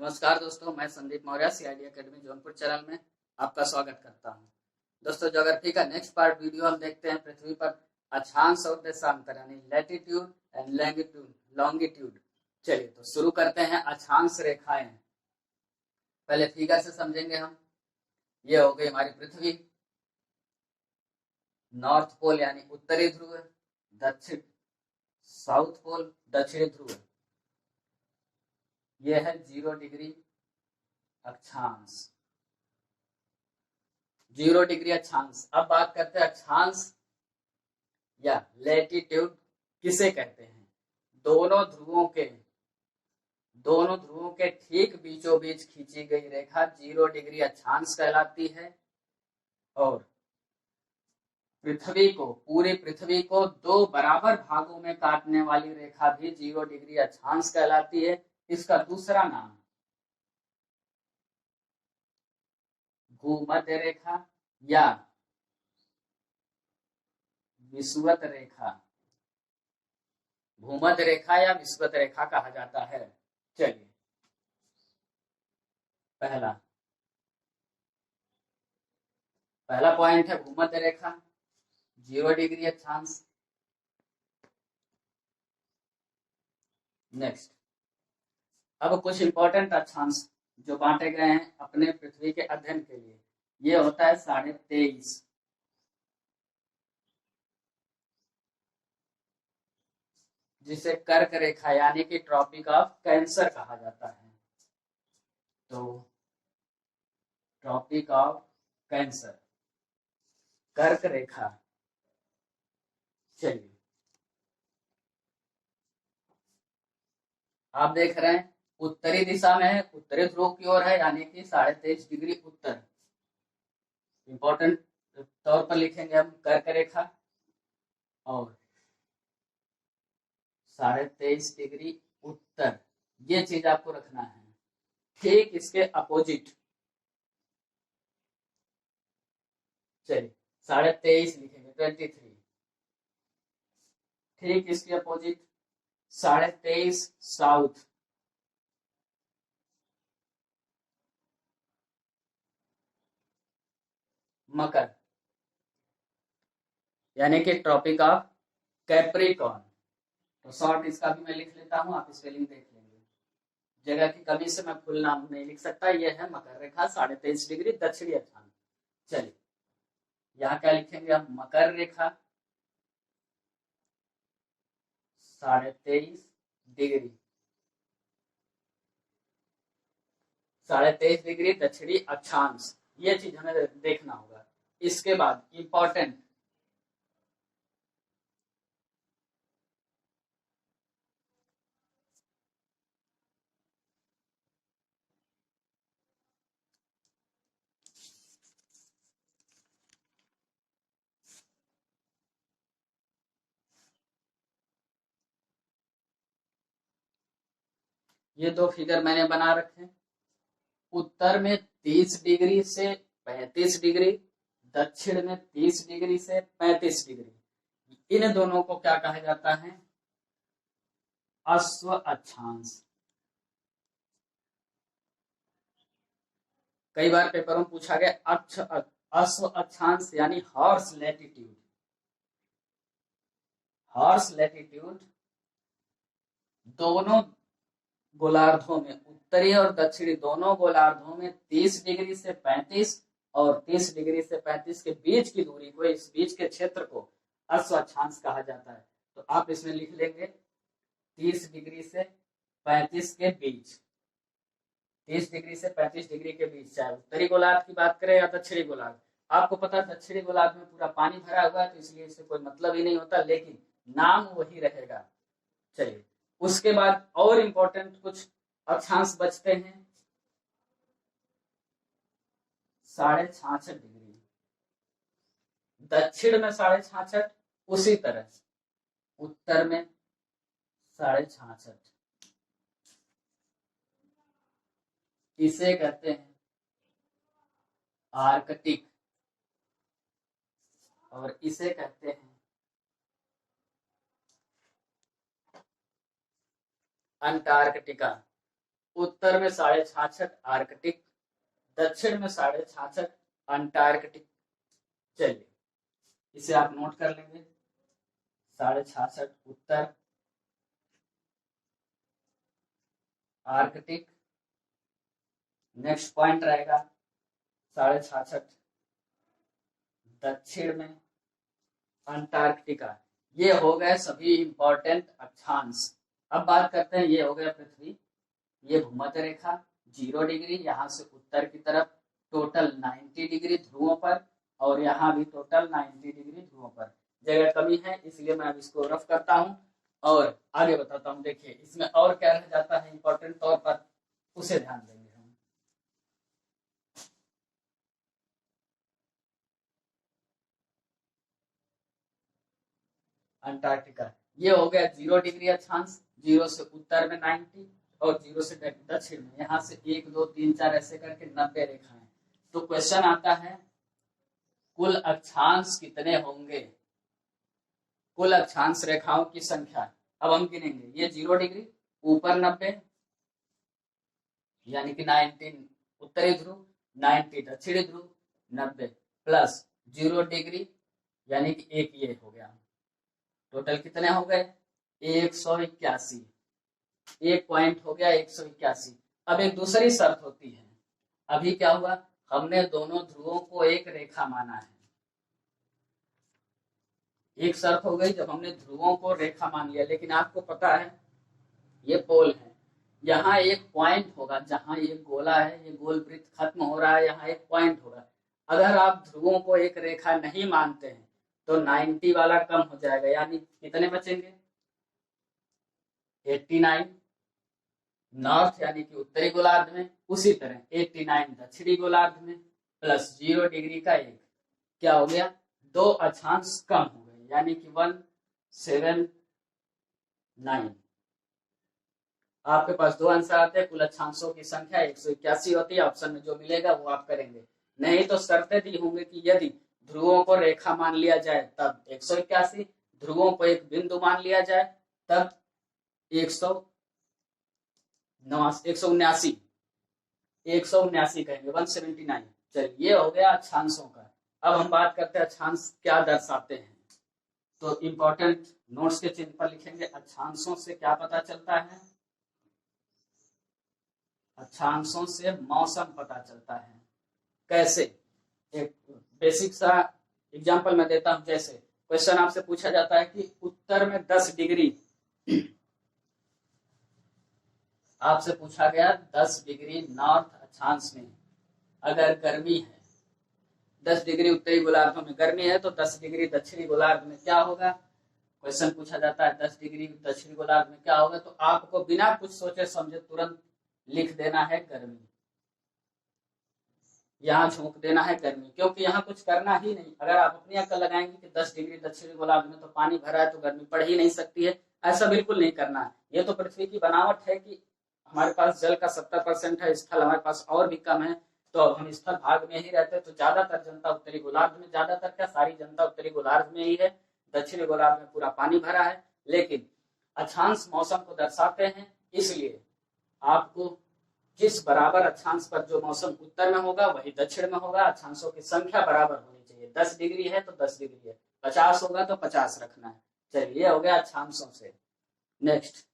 नमस्कार दोस्तों, मैं Sandeep Maurya CID academy Jaunpur channel में आपका स्वागत करता हूं। दोस्तों, ज्योग्राफी का नेक्स्ट पार्ट वीडियो हम देखते हैं पृथ्वी पर अक्षांश और देशांतर यानी लैटिट्यूड एंड लॉन्गिट्यूड। चलिए तो शुरू करते हैं। अक्षांश रेखाएं पहले फिगर से समझेंगे हम। ये हो गई हमारी पृथ्वी, नॉर्थ पोल यानी उत्तरी ध्रुव, दक्षिण साउथ पोल दक्षिणी ध्रुव। यह है 0 डिग्री अक्षांश, 0 डिग्री अक्षांश। अब बात करते हैं अक्षांश या लैटिट्यूड किसे कहते हैं। दोनों ध्रुवों के ठीक बीचों बीच खींची गई रेखा 0 डिग्री अक्षांश कहलाती है। और पूरी पृथ्वी को दो बराबर भागों में काटने वाली रेखा भी 0 डिग्री अक्षांश कहलाती है। इसका दूसरा नाम भूमध्य रेखा या विषुवत रेखा, भूमध्य रेखा या विषुवत रेखा कहा जाता है। चलिए, पहला पॉइंट है भूमध्य रेखा, 0 डिग्री अक्षांश। नेक्स्ट, अब कुछ इंपॉर्टेंट अक्षांश जो बांटे गए हैं अपने पृथ्वी के अध्ययन के लिए। ये होता है 23.5, जिसे कर्क रेखा यानी कि ट्रॉपिक ऑफ कैंसर कहा जाता है। तो ट्रॉपिक ऑफ कैंसर, कर्क रेखा। चलिए, आप देख रहे हैं उत्तरी दिशा में है, उत्तरी ध्रुव की ओर है, यानी कि 23.5 डिग्री उत्तर। इंपॉर्टेंट तौर पर लिखेंगे हम कर्क रेखा और 23.5 डिग्री उत्तर, ये चीज आपको रखना है। ठीक इसके अपोजिट, चलिए 23.5 लिखेंगे 23। ठीक इसके अपोजिट 23.5 साउथ, मकर, यानी कि ट्रॉपिक ऑफ कैप्रिकॉर्न। तो शॉर्ट इसका भी मैं लिख लेता हूं, आप स्पेलिंग देख लेंगे। जगह की कमी से मैं फुल नाम नहीं लिख सकता। यह है मकर रेखा, 23.5 डिग्री दक्षिणी अक्षांश। चलिए, यहाँ क्या लिखेंगे हम, मकर रेखा 23.5 डिग्री, 23.5 डिग्री दक्षिणी अक्षांश। ये चीज हमें देखना होगा। इसके बाद इंपॉर्टेंट, ये दो फिगर मैंने बना रखे। उत्तर में 30 डिग्री से 35 डिग्री, दक्षिण में 30 डिग्री से 35 डिग्री। इन दोनों को क्या कहा जाता है, अश्व अक्षांश। कई बार पेपरों में पूछा गया अश्व अक्षांश यानी हॉर्स लैटिट्यूड। हॉर्स लैटिट्यूड दोनों गोलार्धों में, उत्तरी और दक्षिणी दोनों गोलार्धों में 30 डिग्री से 35 और 30 डिग्री से 35 के बीच की दूरी को, इस बीच के क्षेत्र को अश्व अक्षांश कहा जाता है। तो आप इसमें लिख लेंगे 30 डिग्री से 35 के बीच, 30 डिग्री से 35 डिग्री के बीच, चाहे उत्तरी गोलार्ध की बात करें या दक्षिणी गोलार्ध। आपको पता है दक्षिणी गोलार्ध में पूरा पानी भरा हुआ है, तो इसलिए इससे कोई मतलब ही नहीं होता, लेकिन नाम वही रहेगा। चलिए, उसके बाद और इंपॉर्टेंट कुछ अक्षांश बचते हैं। 66.5 डिग्री, दक्षिण में 66.5, उसी तरह उत्तर में 66.5, इसे कहते हैं आर्कटिक और इसे कहते हैं अंटार्कटिका। उत्तर में 66.5 आर्कटिक, दक्षिण में 66.5 अंटार्कटिक। चलिए इसे आप नोट कर लेंगे, 66.5 उत्तर आर्कटिक, नेक्स्ट पॉइंट रहेगा 66.5 दक्षिण में अंटार्कटिका। ये हो गए सभी इंपॉर्टेंट अक्षांश। अब बात करते हैं, ये हो गया पृथ्वी, ये भूमध्य रेखा 0 डिग्री, यहाँ से उत्तर की तरफ टोटल 90 डिग्री ध्रुवों पर, और यहाँ भी टोटल 90 डिग्री ध्रुवों पर। जगह कमी है इसलिए मैं अब इसको रफ करता हूँ और आगे बताता हूँ। देखिए इसमें और क्या रह जाता है इंपॉर्टेंट तौर पर, उसे ध्यान देंगे हम। अंटार्कटिका ये हो गया 0 डिग्री अक्षांश, 0 से उत्तर में 90 और 0 से दक्षिण में, यहाँ से 1 2 3 4 ऐसे करके 90 रेखाएं। तो क्वेश्चन आता है कुल अक्षांश कितने होंगे, कुल अक्षांश रेखाओं की संख्या। अब हम गिनेंगे, ये 0 डिग्री ऊपर 90 यानी कि 19 उत्तरी ध्रुव, 90 दक्षिणी ध्रुव, 90 प्लस 0 डिग्री यानी कि एक ये हो गया, टोटल कितने हो गए 181, एक पॉइंट हो गया 181। अब एक दूसरी शर्त होती है, अभी क्या हुआ, हमने दोनों ध्रुवों को एक रेखा माना है। एक शर्त हो गई जब हमने ध्रुवों को रेखा मान लिया, लेकिन आपको पता है ये पोल है, यहाँ एक पॉइंट होगा, जहां ये गोला है, ये गोल वृत्त खत्म हो रहा है, यहाँ एक पॉइंट होगा। अगर आप ध्रुवों को एक रेखा नहीं मानते हैं तो 90 वाला कम हो जाएगा, यानी कितने बचेंगे 89 नॉर्थ यानी कि उत्तरी गोलार्ध में, उसी तरह 89 दक्षिणी गोलार्ध में, प्लस 0 डिग्री का एक, क्या हो गया 2 अक्षांश कम हो गए, यानी कि 179। आपके पास 2 आंसर आते हैं, कुल अक्षांशों की संख्या 181 होती है। ऑप्शन में जो मिलेगा वो आप करेंगे, नहीं तो शर्तें दी होंगी कि यदि ध्रुवों को रेखा मान लिया जाए तब 181, ध्रुवों को एक बिंदु मान लिया जाए तब 179 कहेंगे, 179। चलिए ये हो गया अक्षांशों का। अब हम बात करते हैं अक्षांश क्या दर्शाते हैं, तो इंपॉर्टेंट नोट्स के चिन्ह पर लिखेंगे, अक्षांशों से क्या पता चलता है, अक्षांशों से मौसम पता चलता है। कैसे, एक बेसिक सा एग्जांपल मैं देता हूं। जैसे क्वेश्चन आपसे पूछा जाता है कि उत्तर में 10 डिग्री, आपसे पूछा गया 10 डिग्री नॉर्थ अक्षांश में अगर गर्मी है, 10 डिग्री उत्तरी गोलार्ध में गर्मी है, तो 10 डिग्री दक्षिणी गोलार्ध में क्या होगा। क्वेश्चन पूछा जाता है 10 डिग्री दक्षिणी गोलार्ध में क्या होगा, तो आपको बिना कुछ सोचे समझे तुरंत लिख देना है गर्मी, यहाँ झोंक देना है गर्मी, क्योंकि यहाँ कुछ करना ही नहीं। अगर आप अपनी अक्ल लगाएंगे कि 10 डिग्री दक्षिणी गोलार्ध में तो पानी भरा है तो गर्मी पड़ ही नहीं सकती है, ऐसा बिल्कुल नहीं करना है। ये तो पृथ्वी की बनावट है कि हमारे पास जल का 70% है, स्थल हमारे पास और भी कम है, तो अब हम स्थल भाग में ही रहते हैं, तो ज्यादातर जनता उत्तरी गोलार्ध में, ज्यादातर क्या सारी जनता उत्तरी गोलार्ध में ही है, दक्षिणी गोलार्ध में पूरा पानी भरा है। लेकिन अक्षांश मौसम को दर्शाते हैं, इसलिए आपको जिस बराबर अक्षांश पर जो मौसम उत्तर में होगा वही दक्षिण में होगा, अक्षांशों की संख्या बराबर होनी चाहिए। 10 डिग्री है तो 10 डिग्री है, 50 होगा तो 50 रखना है। चलिए हो गया अक्षांशों से। नेक्स्ट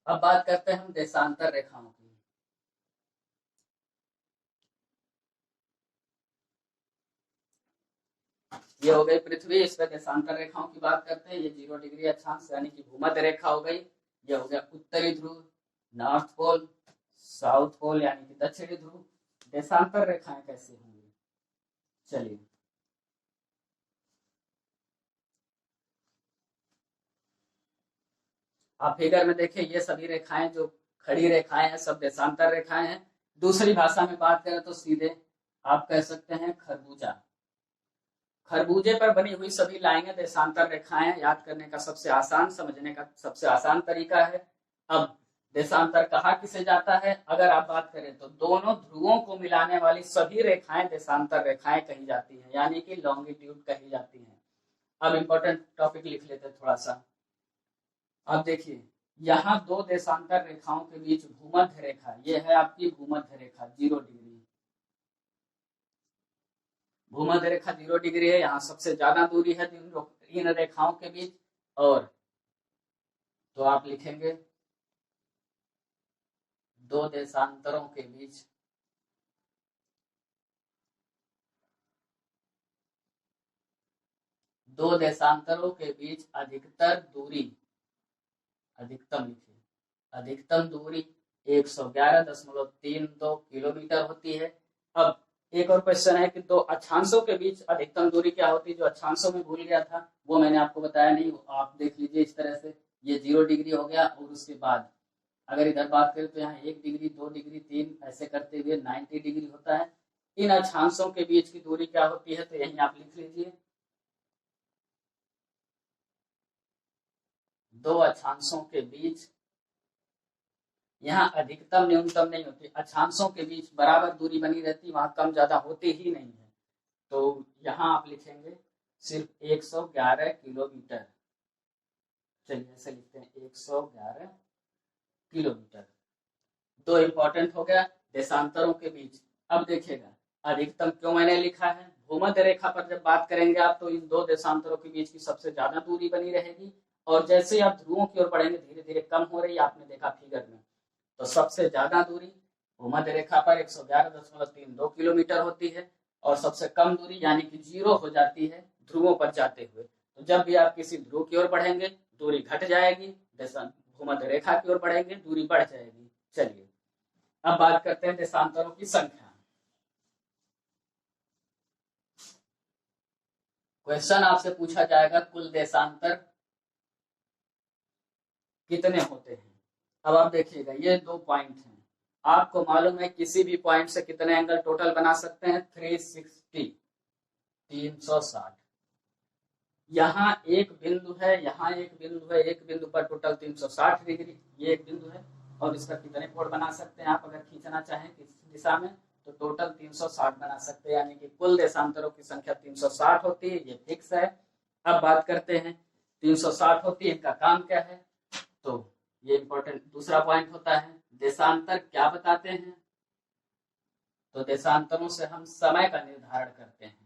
अब बात करते हैं हम देशांतर रेखाओं की। ये हो गई पृथ्वी, इस पर देशांतर रेखाओं की बात करते हैं। ये 0 डिग्री अक्षांश यानी कि भूमध्य रेखा हो गई। ये हो गया उत्तरी ध्रुव, नॉर्थ पोल, साउथ पोल यानी कि दक्षिणी ध्रुव। देशांतर रेखाएं कैसे होंगी, चलिए आप फिगर में देखिए, ये सभी रेखाएं जो खड़ी रेखाएं हैं सब देशांतर रेखाएं हैं। दूसरी भाषा में बात करें तो सीधे आप कह सकते हैं खरबूजा, खरबूजे पर बनी हुई सभी लाइनें देशांतर रेखाएं। याद करने का सबसे आसान, समझने का सबसे आसान तरीका है। अब देशांतर कहा किसे जाता है? अगर आप बात करें तो दोनों ध्रुवों को मिलाने वाली सभी रेखाएं देशांतर रेखाएं कही जाती हैं, यानी कि लॉन्गिट्यूड कही जाती हैं। अब इंपॉर्टेंट टॉपिक लिख लेते हैं थोड़ा सा। अब देखिए, यहाँ दो देशांतर रेखाओं के बीच भूमध्य रेखा, ये है आपकी भूमध्य रेखा 0 डिग्री। भूमध्य रेखा 0 डिग्री है, यहाँ सबसे ज्यादा दूरी है इन रेखाओं के बीच। और तो आप लिखेंगे दो देशांतरों के बीच अधिकतर दूरी, अधिकतम लिखिए, अधिकतम दूरी 111.32 किलोमीटर होती है। अब एक और क्वेश्चन है कि दो अक्षांशों के बीच अधिकतम दूरी क्या होती है? जो अक्षांशों में भूल गया था वो मैंने आपको बताया नहीं, आप देख लीजिए इस तरह से। ये 0 डिग्री हो गया, और उसके बाद अगर इधर बात करें तो यहाँ 1 डिग्री, 2 डिग्री, 3 ऐसे करते हुए 90 डिग्री होता है। इन अक्षांशों के बीच की दूरी क्या होती है? तो यही आप लिख लीजिए, दो अक्षांशों के बीच, यहाँ अधिकतम न्यूनतम नहीं होती, अक्षांशों के बीच बराबर दूरी बनी रहती, वहां कम ज्यादा होती ही नहीं है। तो यहाँ आप लिखेंगे सिर्फ 111 किलोमीटर। चलिए ऐसे लिखते हैं 111 किलोमीटर। दो इंपॉर्टेंट हो गया देशांतरों के बीच। अब देखिएगा अधिकतम क्यों मैंने लिखा है, भूमध्य रेखा पर जब बात करेंगे आप तो इन दो देशांतरों के बीच की सबसे ज्यादा दूरी बनी रहेगी, और जैसे आप ध्रुवों की ओर बढ़ेंगे धीरे धीरे कम हो रही है, आपने देखा फिगर में। तो सबसे ज्यादा दूरी भूमध्य रेखा पर 111.32 किलोमीटर होती है, और सबसे कम दूरी यानी कि 0 हो जाती है ध्रुवों पर जाते हुए। तो जब भी आप किसी ध्रुव की ओर बढ़ेंगे दूरी घट जाएगी, भूमध्य रेखा की ओर बढ़ेंगे दूरी बढ़ जाएगी। चलिए अब बात करते हैं देशांतरों की संख्या। क्वेश्चन आपसे पूछा जाएगा कुल देशांतर कितने होते हैं। अब आप देखिएगा ये 2 पॉइंट हैं, आपको मालूम है किसी भी पॉइंट से कितने एंगल टोटल बना सकते हैं? 360। यहाँ एक बिंदु है, यहाँ एक बिंदु है, एक बिंदु पर टोटल 360 डिग्री, ये एक बिंदु है, और इसका कितने कोण बना सकते हैं आप अगर खींचना चाहें किस दिशा में? तो टोटल 360 बना सकते हैं, यानी कि कुल देशांतरों की संख्या 360 होती है, ये फिक्स है। अब बात करते हैं 360 होती है, इनका काम क्या है? तो ये इंपॉर्टेंट दूसरा पॉइंट होता है, देशांतर क्या बताते हैं? तो देशांतरों से हम समय का निर्धारण करते हैं।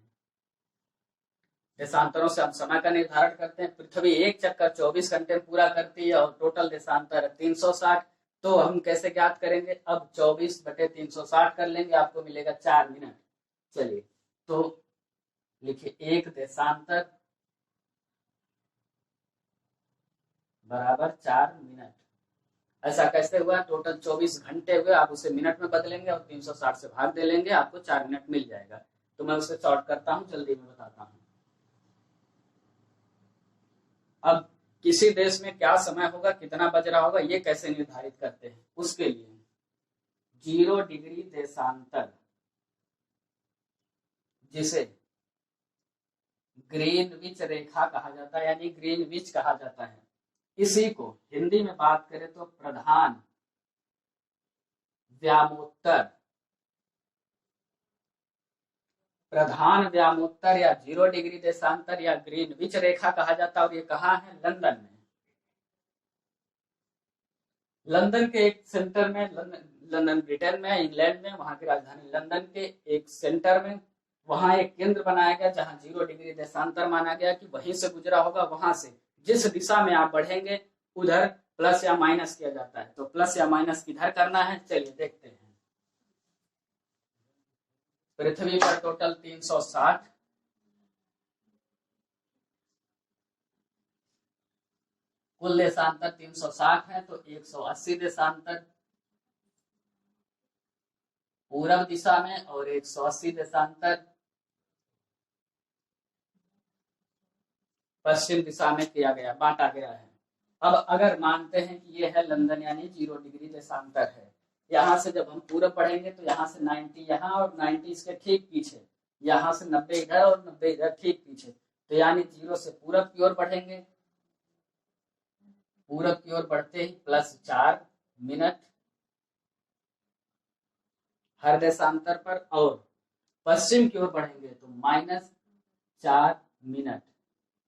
देशांतरों से हम समय का निर्धारण करते हैं। पृथ्वी एक चक्कर 24 घंटे में पूरा करती है और टोटल देशांतर है 360। तो हम कैसे ज्ञात करेंगे? अब 24/360 कर लेंगे, आपको मिलेगा 4 मिनट। चलिए तो लिखिए एक देशांतर बराबर 4 मिनट। ऐसा कैसे हुआ? टोटल 24 घंटे हुए, आप उसे मिनट में बदलेंगे और 360 से भाग दे लेंगे, आपको 4 मिनट मिल जाएगा। तो मैं उसे शॉर्ट करता हूं, जल्दी में बताता हूं। अब किसी देश में क्या समय होगा, कितना बज रहा होगा, ये कैसे निर्धारित करते हैं? उसके लिए 0 डिग्री देशांतर, जिसे ग्रीनविच रेखा कहा जाता है, यानी ग्रीनविच कहा जाता है, इसी को हिंदी में बात करें तो प्रधान व्यामोत्तर या 0 डिग्री देशांतर या ग्रीनविच रेखा कहा जाता है। और ये कहाँ है? लंदन में। लंदन के एक सेंटर में, लंदन ब्रिटेन में, इंग्लैंड में, वहां की राजधानी लंदन के एक सेंटर में वहां एक केंद्र बनाया गया जहां 0 डिग्री देशांतर माना गया कि वहीं से गुजरा होगा। वहां से जिस दिशा में आप बढ़ेंगे उधर प्लस या माइनस किया जाता है। तो प्लस या माइनस किधर करना है, चलिए देखते हैं। पृथ्वी पर टोटल 360, कुल देशांतर 360 है, तो 180 देशांतर पूर्व दिशा में और 180 देशांतर पश्चिम दिशा में किया गया, बांटा गया है। अब अगर मानते हैं कि ये है लंदन यानी 0 डिग्री देशांतर है, यहाँ से जब हम पूरब बढ़ेंगे तो यहाँ से 90 यहाँ और 90 इसके ठीक पीछे, यहाँ से 90 इधर और 90 इधर ठीक पीछे। तो यानी 0 से पूरब की ओर बढ़ेंगे, पूरब की ओर बढ़ते ही +4 मिनट हर देशांतर पर, और पश्चिम की ओर बढ़ेंगे तो -4 मिनट।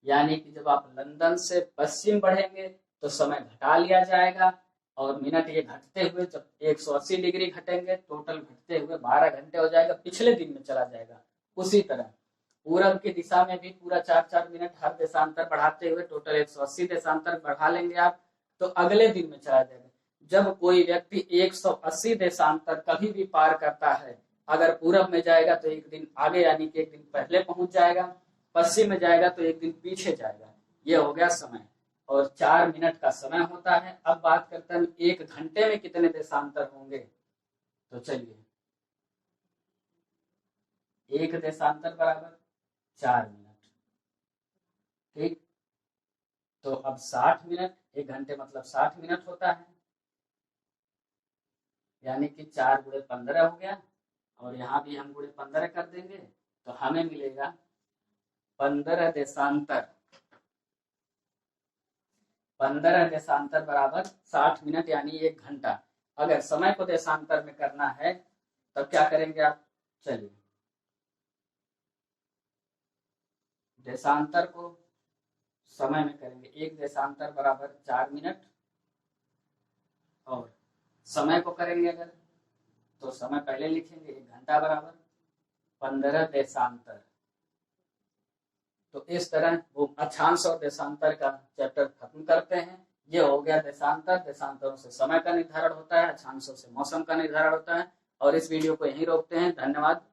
यानी कि जब आप लंदन से पश्चिम बढ़ेंगे तो समय घटा लिया जाएगा, और मिनट ये घटते हुए जब 180 डिग्री घटेंगे, टोटल घटते हुए 12 घंटे हो जाएगा, पिछले दिन में चला जाएगा। उसी तरह पूरब की दिशा में भी पूरा 4-4 मिनट हर देशांतर बढ़ाते हुए टोटल 180 देशांतर बढ़ा लेंगे आप, तो अगले दिन में चला जाएगा। जब कोई व्यक्ति 180 देशांतर कभी भी पार करता है, अगर पूरब में जाएगा तो एक दिन आगे यानी कि एक दिन पहले पहुंच जाएगा, पश्चिम में जाएगा तो एक दिन पीछे जाएगा। ये हो गया समय, और 4 मिनट का समय होता है। अब बात करते हैं एक घंटे में कितने देशांतर होंगे। तो चलिए, एक देशांतर बराबर 4 मिनट, ठीक। तो अब 60 मिनट, एक घंटे मतलब 60 मिनट होता है, यानी कि 4 गुणे 15 हो गया, और यहाँ भी हम गुणे 15 कर देंगे तो हमें मिलेगा 15 देशांतर। 15 देशांतर बराबर 60 मिनट यानी 1 घंटा। अगर समय को देशांतर में करना है तब क्या करेंगे आप, चलिए देशांतर को समय में करेंगे। एक देशांतर बराबर 4 मिनट, और समय को करेंगे अगर, तो समय पहले लिखेंगे 1 घंटा बराबर 15 देशांतर। तो इस तरह वो अक्षांश और देशांतर का चैप्टर खत्म करते हैं। ये हो गया देशांतर। देशांतरों से समय का निर्धारण होता है, अक्षांशों से मौसम का निर्धारण होता है। और इस वीडियो को यहीं रोकते हैं। धन्यवाद।